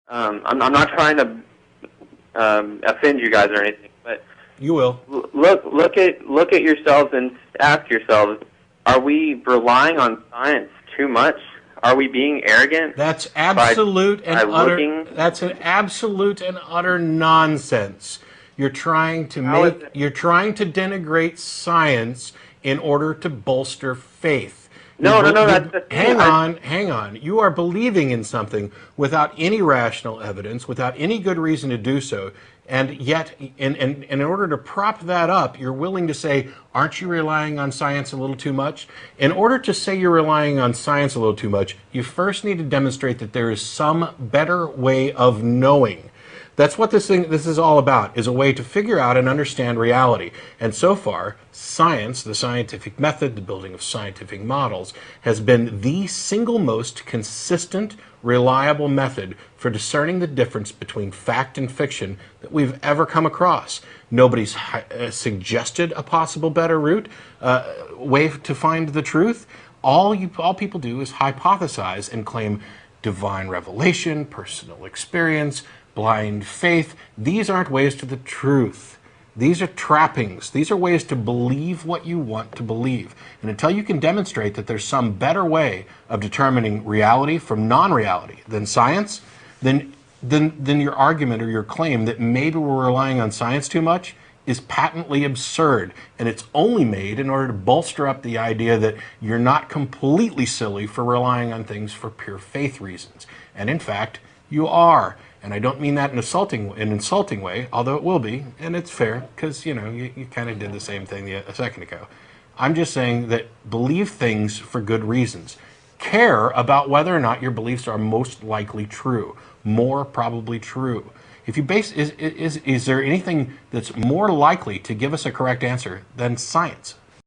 I'm not trying to offend you guys or anything, but you will look at yourselves and ask yourselves: are we relying on science too much? Are we being arrogant? That's absolute and utter. That's an absolute and utter nonsense. You're trying to denigrate science in order to bolster faith. No. Hang on. You are believing in something without any rational evidence, without any good reason to do so, and yet, in order to prop that up, you're willing to say, aren't you relying on science a little too much? In order to say you're relying on science a little too much, you first need to demonstrate that there is some better way of knowing. That's what this is all about, is a way to figure out and understand reality. And so far, science, the scientific method, the building of scientific models, has been the single most consistent, reliable method for discerning the difference between fact and fiction that we've ever come across. Nobody's suggested a possible better route, way to find the truth. All people do is hypothesize and claim divine revelation, personal experience, blind faith. These aren't ways to the truth. These are trappings. These are ways to believe what you want to believe. And until you can demonstrate that there's some better way of determining reality from non-reality than science, then your argument or your claim that maybe we're relying on science too much is patently absurd. And it's only made in order to bolster up the idea that you're not completely silly for relying on things for pure faith reasons. And in fact, you are. And I don't mean that in an insulting way, although it will be, and it's fair, because, you kind of did the same thing a second ago. I'm just saying that believe things for good reasons. Care about whether or not your beliefs are most likely true, more probably true. If you base, is there anything that's more likely to give us a correct answer than science?